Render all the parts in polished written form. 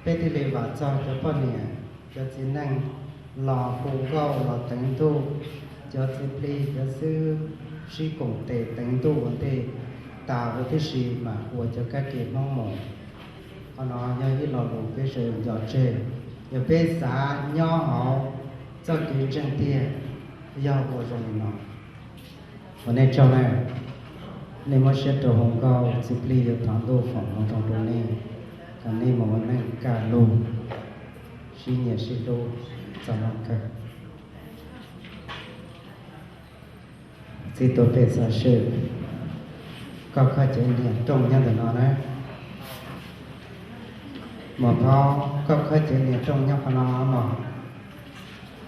bé thì lấy vợ cho bọn nè cho chị năng lò phù câu lò tấn tu cho chị pli cho sư sĩ cùng tề tấn tu vấn đề tạo với cái gì mà của cho các kỳ mong mỏi họ nói như cái lò lù cái sự giọt trề giờ bé xã nho họ cho cái chân tiền do của dùng nó vấn đề trong này nên mà sẽ trở hồng cao chỉ pli cho thằng tu phòng trong trong này cái này mà vấn đề cả lù xí nhẹ xí lù cho nó cả chỉ tôi phải giả sử có khai chế niệm trong nhân nó đấy mà có khai chế niệm trong nhân nó mà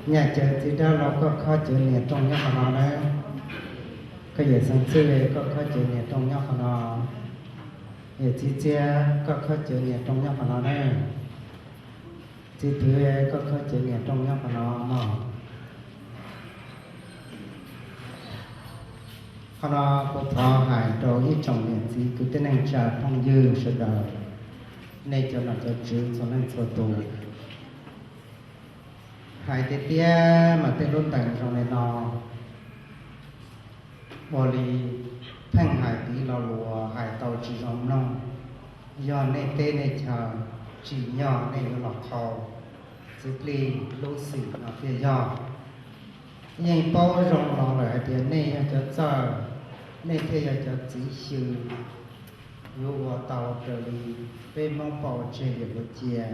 nhà chơi thì đó là có khai chế niệm trong nhân nó đấy cái gì sáng sớm có khai chế niệm trong nhân nó giờ chỉ chơi có khai chế niệm trong nhân nó đấy chỉ thứ có khai chế niệm trong nhân nó mà họ có thọ hại đồ ít trong niệm gì cứ tên anh cha phong dư sự đời nên cho nó cho chữ cho nên cho tù hại tê tia mà tên luôn tặng trong này nó bò lì phanh hại tí lò lùa hại tàu chỉ giống nông do nên tên này chờ chỉ nhỏ nên nó lọt thầu giúp lì lô xỉ nó phía do nhưng bao rộng nó lại tiền này cho chờ nên thế là cho chỉ sự如果到这里被蒙保持有个家，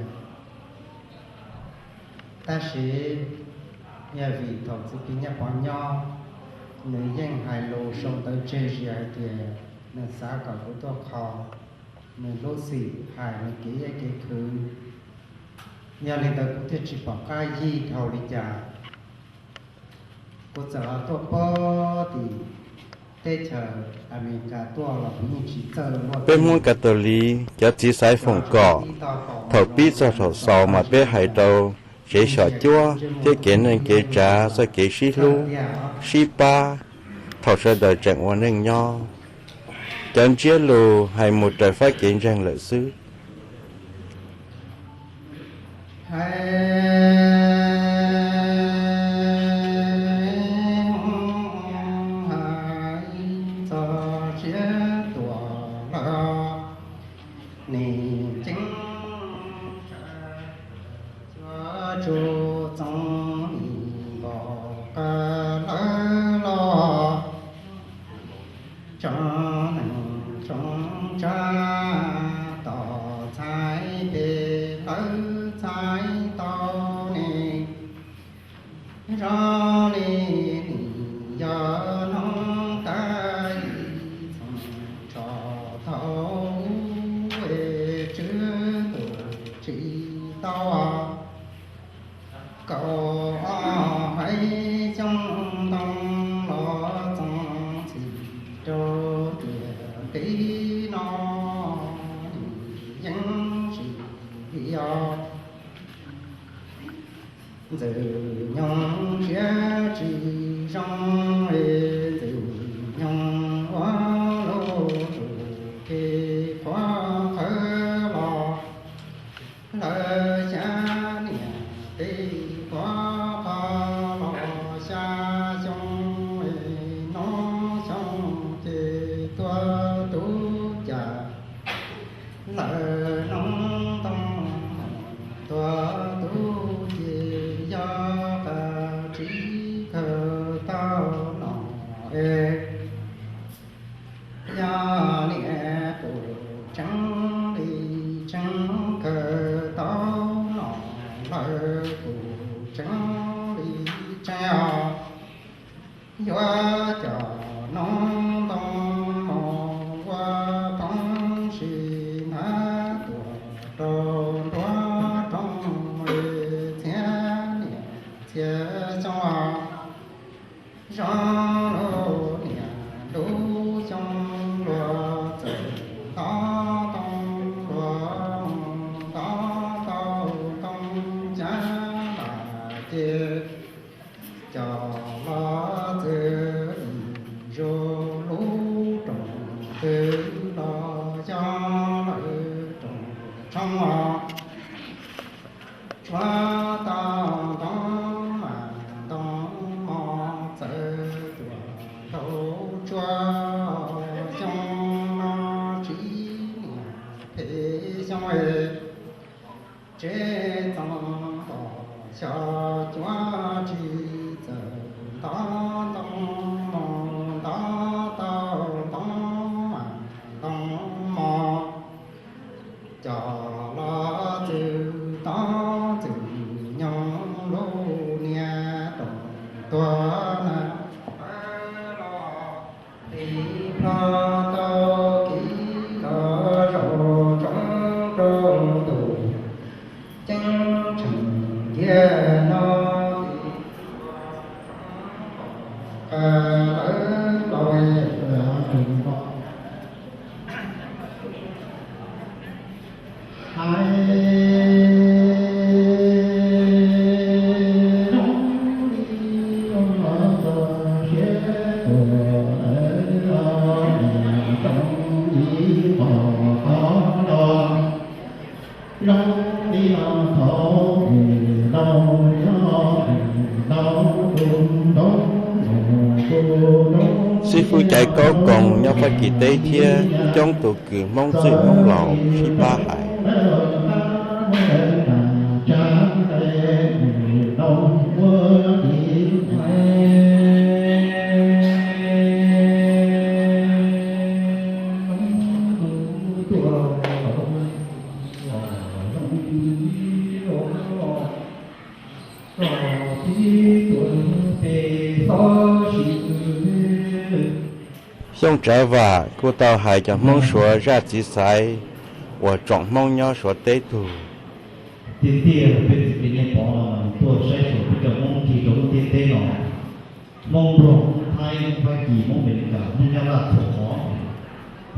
但是nhà vì thọ sự kinh nhà bọn nho nữ dân hài lô sống tới chơi gì hay thì nữ xã có của tôi khó nữ lô xỉ hài nữ kỹ ấy cái thứ nhà linh tới cũng thể chỉ bỏ cái gì thầu đi trả của giờ tôi bỏ thì bên môn Catholic cho chỉ sai phòng cỏ thầu biết cho thầu sò mà bên hải đầu chế sọ chúa chế kiến nên kế trả sẽ kế xí lu xí ba thầu sẽ đợi trạng hoàn nên nho chân chia lù hay một trời phát kiến rằng lợi sư từ nhung phía chỉ trong từ nhung quá lô thì quá khờ lò lời cha niệm thì quá khờ lò cha trong nó trong thì tua tú cha lời nông tâm tua tú nhà nè cụ trắng đi trắng cờ tao nọ lỡ cụ trắng đi treo gió trò nông tông mò qua phong xì má tuổi tròn đoá trong thế nè thế cho lô nè đu trong lúa tử có tông lúa có tông chá bà chia cho lo từ Choa tao tao mà tao mò giờ chùa thâu choa trong nó chỉ thế xong rồi chế tao tao cho choa chỉ giờ tao tao mò tao tao tao mà tao mò cho lo chữ to chữ nhau lô nia tổng tua na lo đi lo to kỹ lo rô trong rô tù chân trần kia nó lôi trùng bọ sư phụ chạy có còn nhau phải kỳ tế thia trong tổ cử mong sự mong lầu khi ba hải xong trở và cô tao hãy cho mong số ra chỉ sai và chọn mong nhau số tế thù tiên tiên bên bên nhà bỏ tôi sẽ chụp cái mong chỉ đúng tiên tiên nó mong rộng thay và chỉ mong bên cả nhưng nhau là thủ khó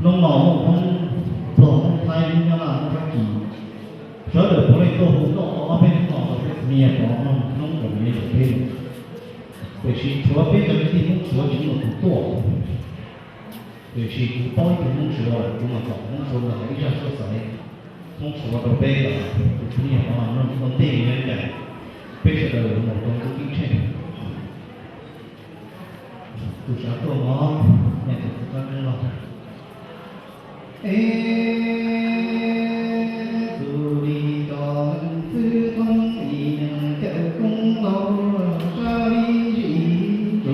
nông nọ mong rộng thay nhưng nhau là các chỉ số được có lấy tôi cũng có bên nọ nhà bỏ nông rộng như thế bởi vì chúa biết là cái mong chúa chỉ là thủ tổ bởi vì chúa bao nhiêu mong chúa cũng là mong chúa là cái ra số sợi mong chúa đầu tiên là chúng nhà họ nó tiền lên để bây giờ là một trong những kinh nghiệm từ sáng tôi nó nhận được các cái lo dù đi còn thứ không đi chợ cũng lâu sao đi dù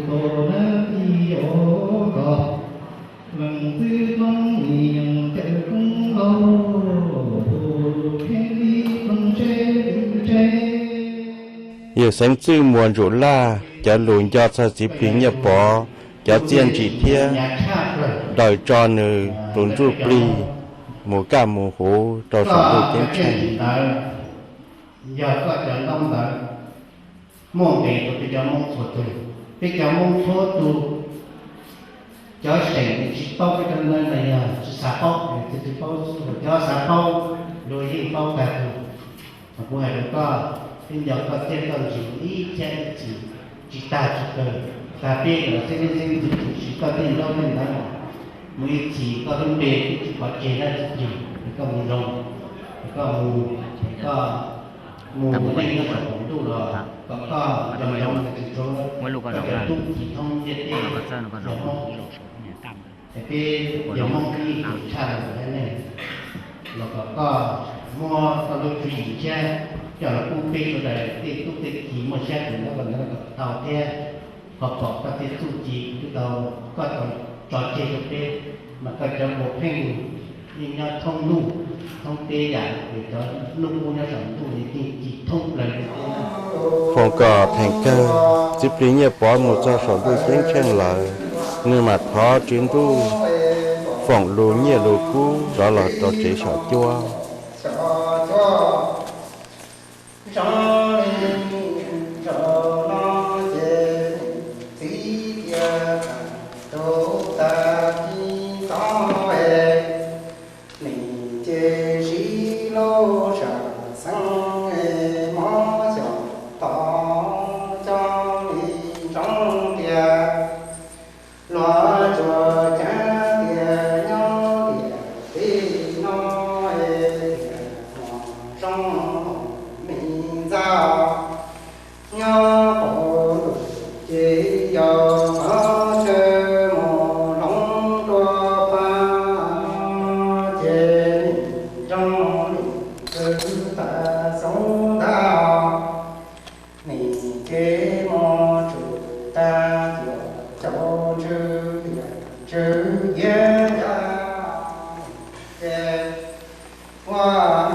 tôi đã đi ở cọ lần thứ không đi chợ cũng lâu nhiều sáng tư muôn rủ la cho lùn cho sa dịp phí nhập bỏ cho chiên chỉ thia đòi cho nữ rốn rụp ly mùa cả mùa hố đòi sống được tiếng chạy giờ có trận đông đợi mong đề của tôi cho mong số tu bây giờ mong số tu cho sành chỉ bao cái trong nơi này là xả bao thì bao cho xả bao rồi đi bao cả tu mà cô hay có bây giờ có tiền cần chỉ ý chen chỉ ta chỉ cần ta biết là cái chỉ có tiền đâu nên đó mới chỉ có vấn đề chỉ có tiền là chỉ có mù rồng có mù cái này nó cũng đủ rồi có dòng dòng thì số cái tung chỉ thông nhất đi cái dòng mong cái của cha cái này là có mua có đôi khi cha cho là cung pin rồi đấy thì cung pin chỉ một xe thì nó còn nó tàu xe hoặc có các cái tu chỉ cái tàu có trò chơi được đấy mà có trong một hình nhưng nó thông tê giải để cho lúc mua nó sản tu thì chỉ thông lại phòng cỏ thành cơ dịp phí nhập bỏ một cho sống được tiếng chen lời nhưng mà thó chuyến tu phòng lù nhẹ lù cũ đó là trò chế sở chua khổ chỉ do chớ mồ lòng tua pha chế trong tự ta sống đạo nì chế mô chủ ta châu chư yên hoa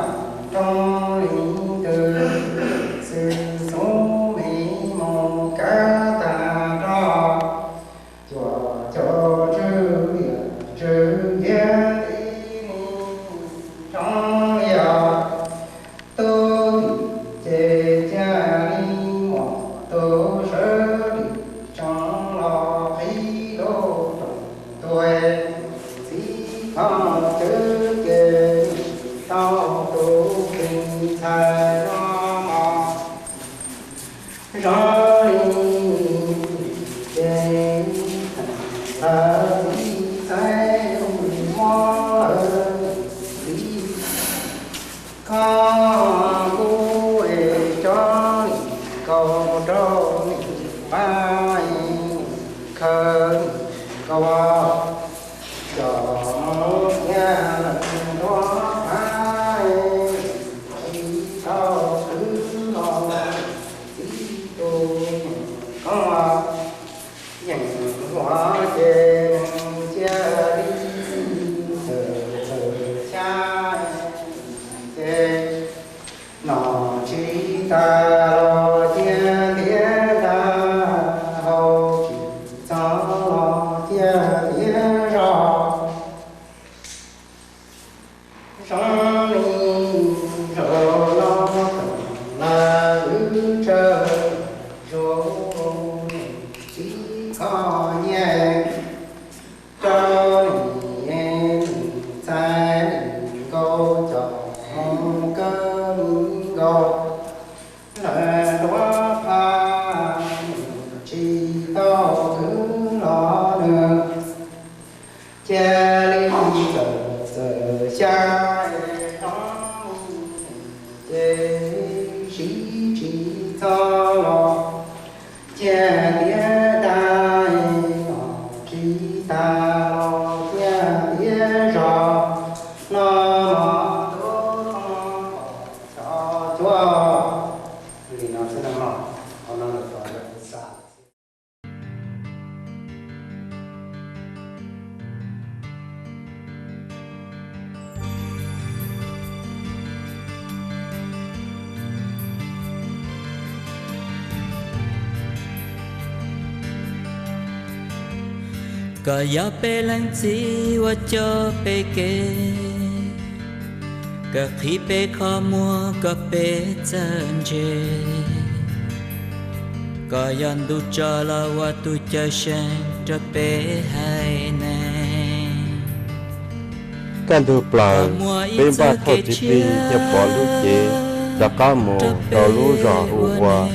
trong linh từ sự sống mỹ mô cá tà ra chùa cho chư yên trong nhà tôi chế cha đi mò tôi sơ đi trong lò thấy đô tôi chỉ không chữ kê tao tu kinh thái nó mò rồi chế ta đi thái mò đi có vui cho cầu trâu bay khơi cầu cho nhà đó ai sao cứ lo đi tu có nhận hóa trên cha đi cha nó chỉ ta lo thiên địa ta hậu chỉ cho lo thiên địa rõ sống linh rồi lo là ư trời rồi chỉ có nhẹ cho nhẹ sai câu cho cơn gò là đóa pha chỉ tao cứ lo được cha linh giờ cha chế sĩ chỉ cho lo cha địa đại chỉ ta lo cha địa rõ lo chúa vì nó sẽ nằm lòng nó được gọi là xa có ya pe lang chi wa cho pe ke có khi pe kho mua có pe chân chê có yan du cho la wa tu cho shen cho pe hai nè can thu plờ bên ba thọ chỉ pi nhập bỏ lũ chế đã có một đò lũ rò hù qua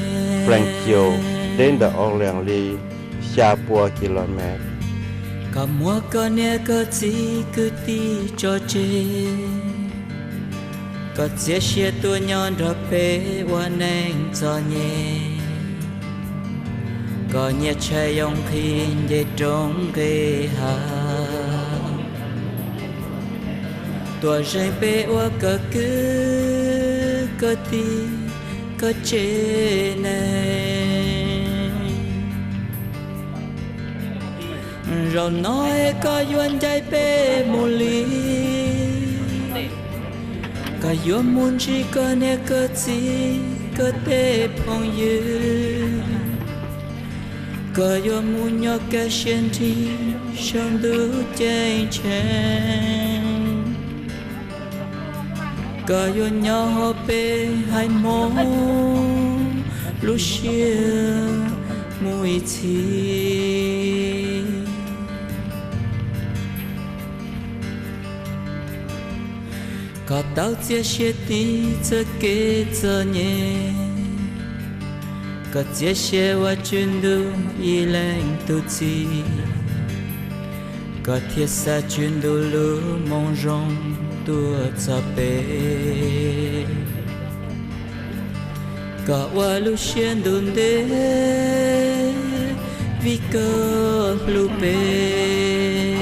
Frankio đến đảo Orleans xa bùa km có mua có nè có gì cứ ti cho chê có chia sẻ tuổi nhon ra pe wa neng cho nhẹ có nhẹ chạy yong khi để trong cái hà tuổi dậy pe wa có cứ có ti có chê này rồi nói có duyên trái pe mù lý cả yo muốn chỉ có nè có gì có thể phong dư có yo muốn nhớ cả sen thì trong đủ chạy chen có yo nhớ họ pe hai món lúc xưa mùi chi có tao chia sẻ tí cho kế cho nhé có chia sẻ và chuyên đủ ý lệnh tu chi có thiết xa chuyên đủ lũ mong rong tua cho bê cả qua lu xiên đồn đê vì cơ lu bê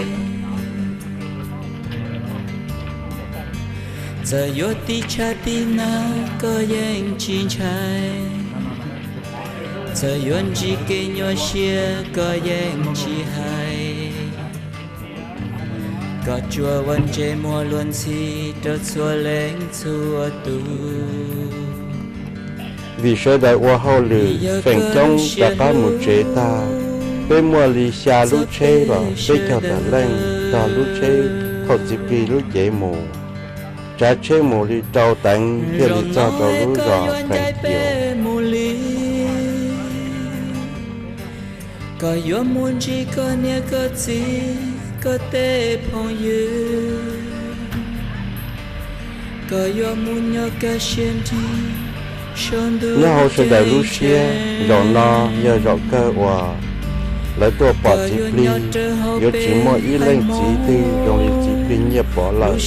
giờ yo ti cha ti na có yang chín chai giờ yon chỉ kê nhỏ xia có yang chi hai có chùaวันเจมัวล้วนสีเดินชัวเล้งชัวตู vì sơ đại hoa hậu lử phèn trong đã có một chế ta bên mua lì xa lũ chế và bên cho ta lên ta lũ chế không chỉ vì lũ chế mù trả chế mù lì trâu tặng kia lì cho tàu lũ rõ phèn chiều có yo muốn chỉ có nhớ có gì có thể phong yêu có yo muốn nhớ cả chuyện đi nhớ hậu sơ đại lũ xia rõ no nhớ rõ cơ hòa lấy tua bỏ chỉ pli yo chỉ mua ý lên chỉ tư trong lì chỉ pli nhớ bỏ lại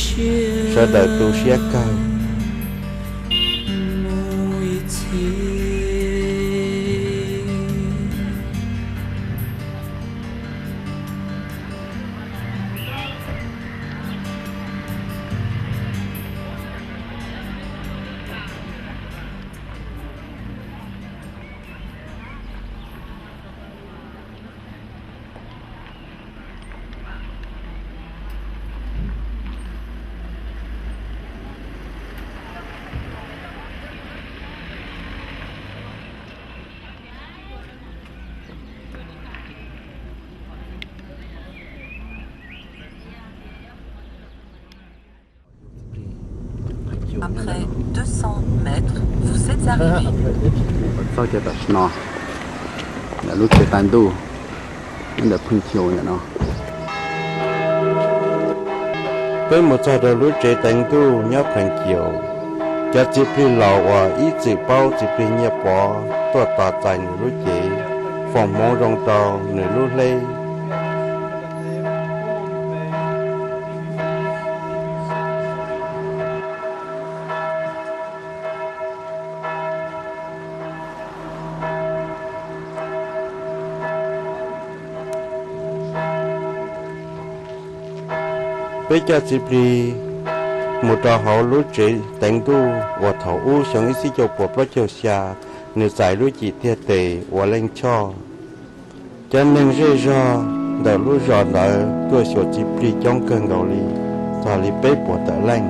sơ đại tu xia cao Après 200 mètres, vous êtes arrivé. Sau khi tập nó là lúc chơi tan đu nên là phun chiều nhỉ nó với một trò đầu lũ chế tánh tu nhớ phèn chiều cho chỉ pli lò và ý chỉ bao chỉ pli nhớ bỏ tua tỏ tài nửa lũ chế phòng mong rong trò nửa lũ lê với cho chỉ pli một trò họ lúa chế tánh tu và thảo u sống ý sĩ cho bộ pro cho xa nửa giải lúa chỉ thiệt tệ và lên cho nên rơi ra đỡ lúa giò đỡ tôi sửa chỉ pli trong cơn đầu li thảo li bếp bộ tờ lên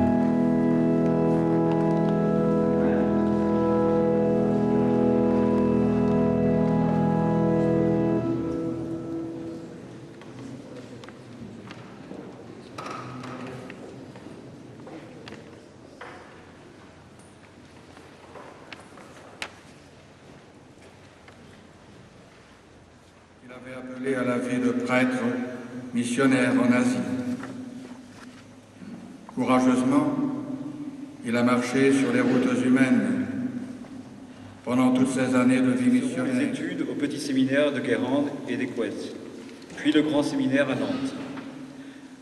Il avait appelé à la vie de prêtre missionnaire en Asie. Courageusement, il a marché sur les routes humaines pendant toutes ces années de vie missionnaire. Les études au petit séminaire de Guérande et d'Équez, puis le grand séminaire à Nantes.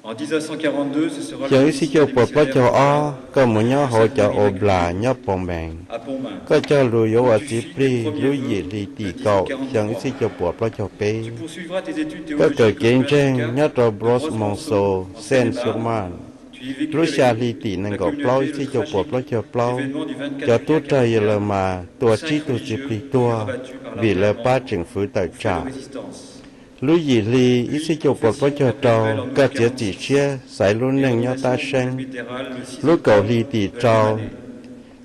En 1942, ce sera cho ý sĩ cho bộ pro cho o có một nhớ hội cho ô bla nhớ bồng bèn à Pontmain. có cho lùi yếu ở chỉ pli lùi gì li tì cậu cho ý sĩ cho bộ pro cho pe Tu poursuivras tes études có cờ théologiques kiến au tranh Collège nhớ cho bros Rose monso sen sur man Tu y vécus lùi xa avec li tì nâng la gọc plau communauté sĩ le cho bộ pro cho plau événement du 24 cho tu juillet trời là 41, mà tua chi tu chỉ pli tua vì là ba chừng phứ tại fait trả de résistance. lúi gì li ý sĩ cho bộ pro cho trâu có chế chỉ chia sai luôn nâng nhớ ta sinh Littéral le 6 lúi cầu li tì de la trâu même année.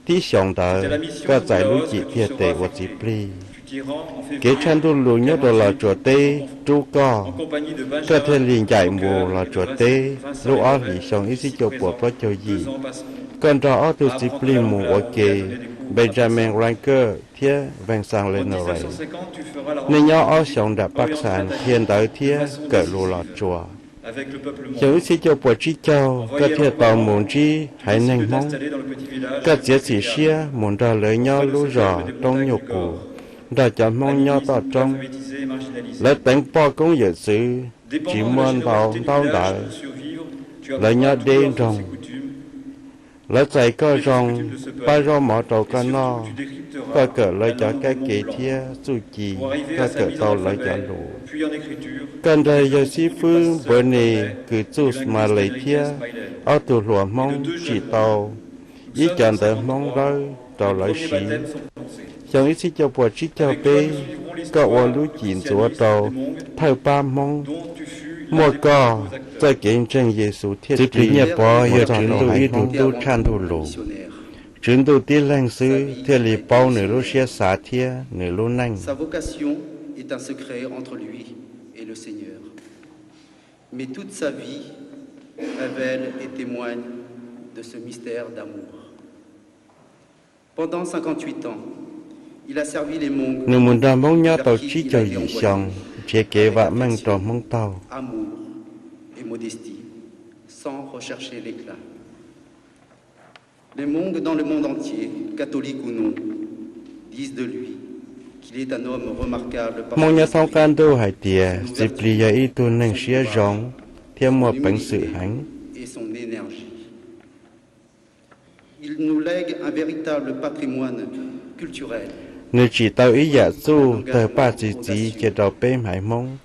tí sống đỡ có giải lúi chỉ thiệt tệ của chỉ pli Tu t'y rends en kế février chân tu lúi nhớ đồ là chùa tê tru co en compagnie de có thể Benjamin liền chạy Walker mùa là et de chùa tê Vincent lúi ó Leboeuf, lì sống ý sĩ cho bộ pro cho gì 2 ans passeront. con trò ó tu chỉ pli mù ok Benjamin Ranker thiết vang sang En lên rồi 1950, tu feras la nên nhớ rencontre ó sống đã bác sản thiên tới thiết cỡ lù lọt chùa avec le peuple cho ý mongol. sĩ cho bộ chi châu có thể tàu muốn chi hãy Décide nâng de mong t'installer dans le petit village các chế de chỉ Ségar. xia muốn ra lấy nhau lú rò trong nhục cụ đã chọn mong nhau tỏ trong Alphabétisé et marginalisé. lấy tánh po cũng dự sự chỉ Dépendant de la muốn vào générosité du tao village đợi pour survivre, tu lấy nhau apprendras đen toutes leurs trong us et coutumes. lỡ chạy có Les rong coutumes de ce ba peuple, rong mỏ trâu et có nó surtout tu décrypteras có cỡ lỡ la cho langue cái du kế Mont Blanc thia su chi pour arriver có à sa cỡ mise tàu en lỡ cho alphabet, lũ puis en écriture, cần đây des giờ jours si du phương pasteur bữa này Cornet cứ et chú du mà lấy linguiste thia Enrique Smailel. ở tù lùa Et de mong deux chỉ jeunes tàu monks. Nous ý sommes chọn en tới mong 53, rơi tàu les lỡ premiers xí baptêmes sont prononcés. trong ý chí cho bộ trí cho Avec bê toi, nous suivrons có ô l'histoire lũ du chín chúa christianisme tàu des Hmong, thâu ba mong dont tu fus mua l'un des co principaux acteurs. cho kiến tranh Giêsu thiết trí nhập bò giờ chứng tu ý đủ tu khan tu lũ chứng tu tiên lành sư thiết lý bao nửa lũ xe xá thia nửa lũ nành Sa vocation est un secret entre lui et le Seigneur. Mais toute sa vie révèle et témoigne de ce mystère d'amour. Pendant 58 ans, il a servi les Mongols nửa muốn đàm mong nhau vers tàu qui chi il cho a été dị envoyé, xong chế kế vạ mang avec trò affection, mong tàu amour et modestie, sans rechercher l'éclat. Les Mongols dans le monde entier, catholiques ou non, disent de lui qu'il est un homme remarquable par mong son nhau thông esprit, can tu hải tìa dịp lý do ý tu nâng xía rong thêm một son bánh sự humilité hánh et son énergie. Il nous lègue un véritable patrimoine culturel. nửa chỉ tàu ý dạ su tờ ba chỉ cho đầu bê hải mong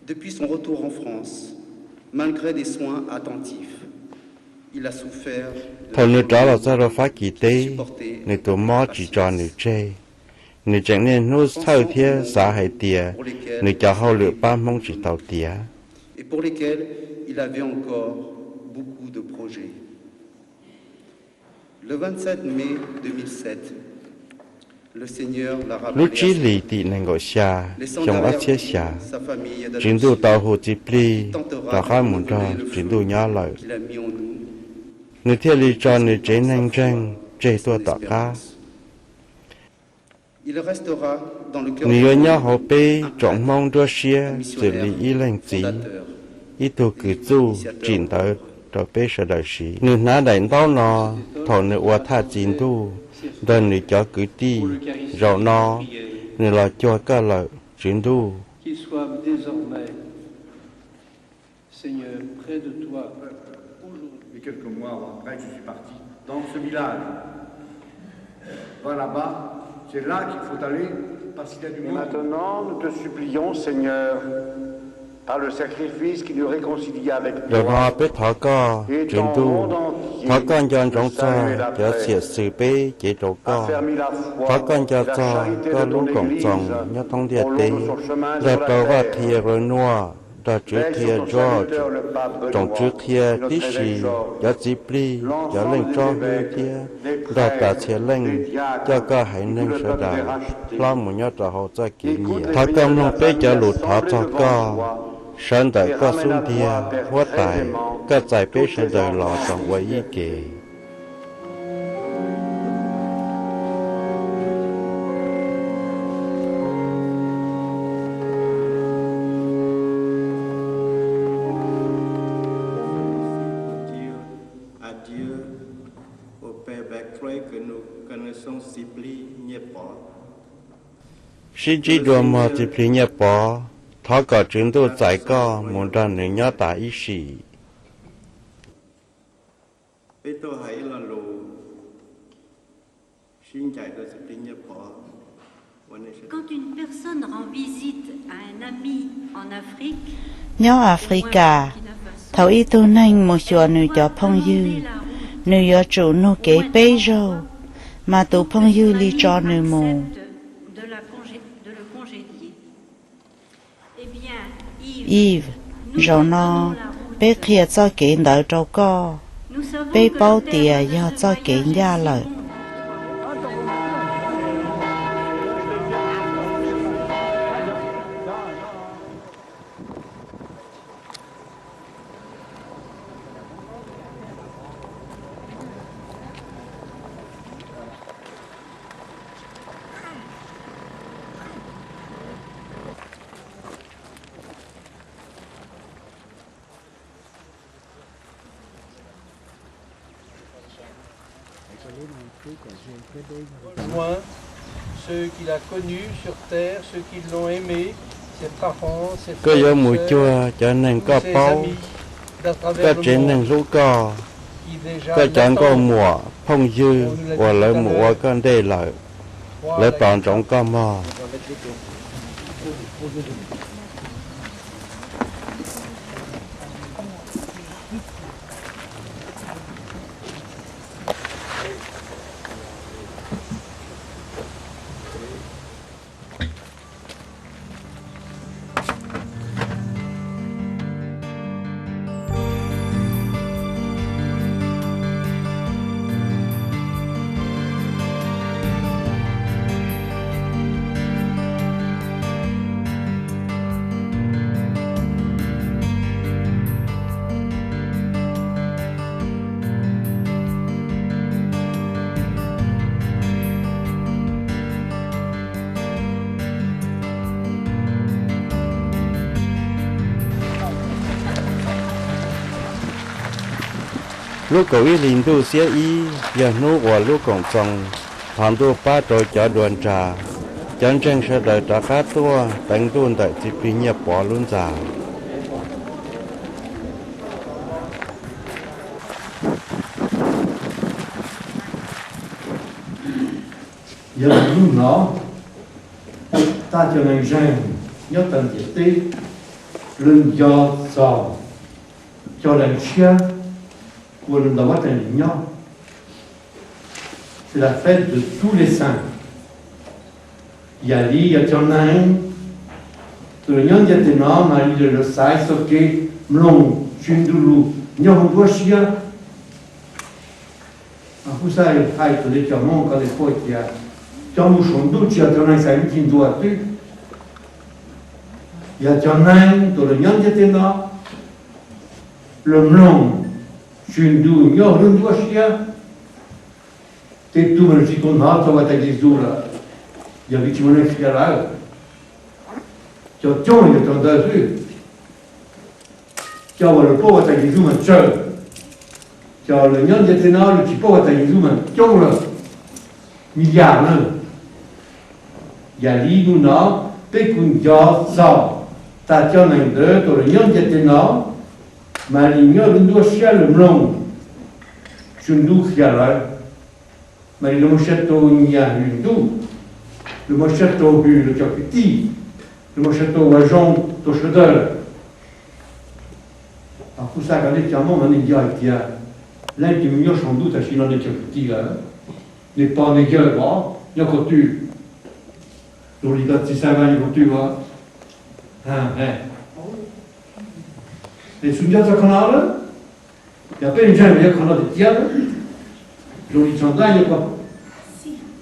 Depuis son retour en France, malgré des soins attentifs, il a souffert de thầu nửa đó là la do đó phát kỳ tế nửa tụ mò chỉ cho nửa chê nửa chẳng nên nô thâu thia xã hải tìa nửa cho hậu lửa ba mong chỉ tàu tìa et pour lesquels il avait encore beaucoup de projets. Le 27 mai 2007, le Seigneur l'a rappelé lúc à chí sa lì vie, tị nâng gọi xa laissant trong áp derrière xế lui xa sa famille chính tu d'adoption tàu hồ chí pli qui tentera tàu de khai muốn ra renouveler le chính tu feu nhớ lời qu'il a mis en nous. nửa thia lì cho nửa chế nâng tranh chế tu tỏ ca Il restera dans le cœur nửa du nhớ monde hồ bê un trọng mong đua xia un xử lý ý missionnaire lành chí fondateur. ý tu cử du chỉnh tới cho bê sở đời sĩ nửa ná đánh tao nó thọ nửa ua tha chín tu đơn nửa cho cử ti rau nó nửa là cho cả lợi chuyển tu Qu'il soit désormais, Seigneur, près de toi aujourd'hui. Et quelques mois après, je suis parti dans ce village. Va là-bas, c'est là qu'il faut aller parce qu'il y a du monde. Et maintenant, nous te supplions, Seigneur, par le sacrifice qui nous réconcilie avec rồi toi, nó biết thọ co chuyển tu thọ con cho trong cho cho xiết sự bê chế trâu co affermis la foi thọ con cho et la cho charité có de lúc ton cộng Église trọng nhớ thông địa au tế long de son chemin rồi sur trâu la vào terre. thìa rồi nua rồi trước Veille thìa sur ton cho serviteur, le pape trong Benoît, trước thìa qui tí notre xì évêque Georges. cho dịp ly cho lên cho hư thìa rồi cả thìa lên cho có hãy nên sợ đạo lo một nhớ trò hộ cho kỷ niệm thọ con nông bê cho lụt thọ cho co sơn đời có xuống thìa hóa tài có giải bê sơn đời lò trong quay ý kề dire à Dieu, au Père Bectrey, que nous connaissons si n'y pas. xin chỉ đùa mà thì phi nhập bỏ thọ có chứng tu giải co muốn ra nữ nhớ tả ý sĩ Bây tôi hãy là lù, xin chạy được si n'y pas. Quand une personne rend visite à un ami en Afrique, nhớ Africa thầu y tu nanh một chùa nữ cho phong dư nữ yo chủ nô kế bê rô mà tu phong dư li cho nữ mù de le congédier. Eh bien, Yves rô nó bê kia cho kế nợ trâu co bê bao tìa do cho kế gia lợi Loin, ceux qu'il a connus sur terre, ceux qui l'ont aimé, ses parents, ses có frères gió et mùi sœurs, chua cho nên có ses bao amis d'à có travers le trên monde. nên rú co cái chẳng có mùa phong dư và lấy mùa con đây lại lấy toàn trọng con mò lúc cậu ý linh tu xía ý giờ nô và lúc còn xong thằng tu ba trò chở đoàn trà chân chân sẽ đợi trả khá tua đánh tuôn tại chỉ bị nhập bỏ luôn già giờ lúc nó ta cho nên rằng nhớ tận chỉ tí lưng do sò cho lần chia pour le droit à l'union. C'est la fête de tous les saints. Il y a l'île, il y a Tionnain, l'union de Ténor, Marie de Losai, Soké, Mlong, Chundulu, Nyon Bochia. En tout ça, il y a tous les Tiamons, quand les fois qu'il y a Tiamou Chondou, il y a Tionnain, ça lui qui doit tu. Il y a Tionnain, l'union de Ténor, le Mlong, Chundu, Nyon, Rundochia. Te tu me dici con altro va a chiusura. Io vi ci voglio spiegare. Io ti ho dato su. Io voglio po' va a chiusura, ciao. Io le non di tenore ci po' va a chiusura, ciao. Miliardi. Io lì no, per cui già so. Ta tiona in due, le non di tenore, ma lì non Rundochia le mlong. Chundu chiara. Ma il moscetto il Hindu, il moscetto il Tchapiti, il moscetto Wajon Toshedel. A tout ça, quand les Tiamons, on est dit qu'il y a l'un qui me sans doute à Chinon et Tchapiti, n'est pas des gueules, il y a que tu. L'oligat, si ça va, il faut tu vois. Et sous le canal, il y a pas une jeune, il y a un canal de Tiamons. Giorgi Ciandaglia,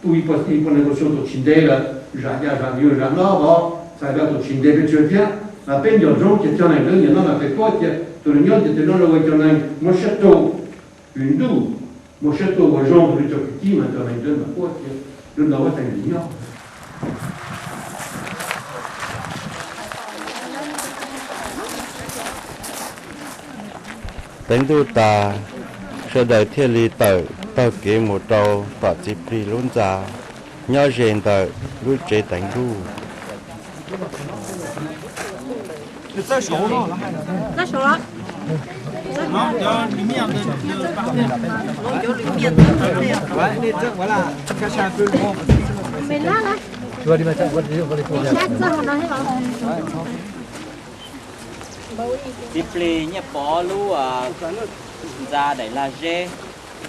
poi il negoziato Cindela, già io già no, sai dato Cindela c'è via, ma pendio il giorno che tiene il non ha fatto che l'unione che non lo vuoi tornare, moscetto Hindu, moscetto Wajon di Tchapiti, ma torna in due, ma poi non la vuoi tenere. đánh tu ta sẽ đợi thiên lý tới tao kế một trâu tỏ chỉ pri luôn già nhớ rèn tới lúc chế đánh đu在手了，在手了。好，叫里面的，有里面的，来，你这我啦，看下对我。没拿来。我里面这，我里头。下次我拿去吧。Simply nhé bỏ lú ra để là dê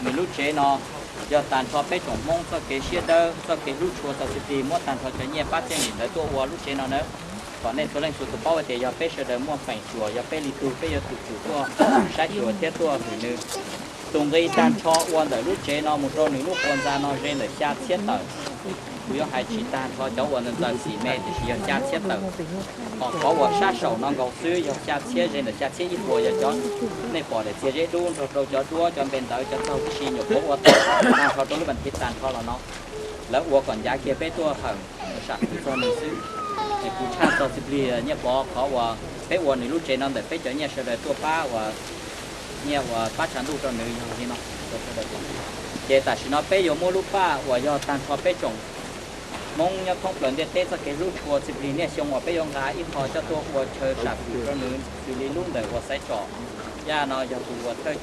mình lú chế nó do tàn cho bé trồng mông cho cái xe đơ cho cái lú chua cho simply mua tàn cho cái nhé bắt trên mình tới tua qua lú chế nó nữa còn nên số lần số tụ bao thì do bé sẽ đỡ mua phải chùa do bé lì tu bé do tụ chủ tua sai chùa thiết tua thì nữa tung gây tàn cho quan để lú chế nó một đôi lú quan ra nó dê để cha thiết tờ bây giờ hai chị ta cho cháu quan giờ xỉ mẹ thì chỉ cha thiết tờ họ có vợ sát sầu nó gầu xứ do cha thiết dê để cha thiết ít vợ giờ cho nên bỏ để chia dễ đun rồi cho đua cho bên tới cho sau cái xì nhiều phố vợ ta cho tôi mình thiết tàn cho là nóแล้ววัวก่อนยาเกียเป็นตัวขังสักตัวหนึ่งซื้อไอ้ผู้ชาติตัวสิบลีเนี่ยบอกเขาว่าเป็นวัวในลูกเจนนั่นแต่เป็นเจ้าเนี่ยเฉลยตัวป้าว่าเนี่ยว่าป้าฉันลูกตัวหนึ่งอย่างนี้เนาะตัวเฉลยเจแต่ฉันเอาเป็นอยู่มู่ลูกป้าว่ายอตันพอเป็นจงมงเนี่ยท้องเปลี่ยนเด็ดเต้สเกลูกวัวสิบลีเนี่ยชงว่าเป็นยงกาอีพอเจ้าตัววัวเชยสักตัวหนึ่งสิบลีลุ่มแต่วัวใส่จ่อย่าเนาะอย่าตัววัวเธอ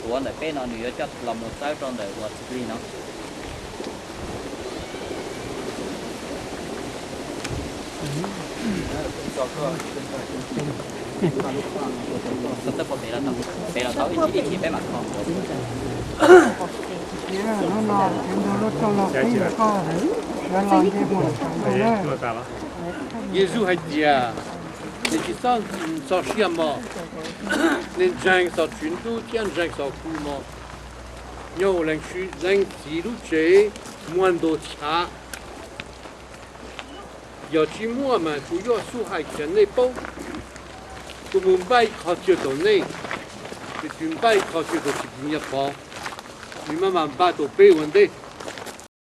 ตัว của để bên nó nữa cho là một sao trong để vật gì nó sắp tới bọn bé là tao ít chỉ bé mặt con Jésus a dit à les gens sont chiamants, les gens sont une tout, les gens sont coulments. Nhau lành chỉ lúc chế muôn đồ cha. Giờ chỉ mua mà chủ yếu su hai tiền này bao. Tụi mình bay khó chịu đồ này, tụi mình bay khó chịu đồ chỉ nhập bao. Mình mà ba đồ bê vấn đề.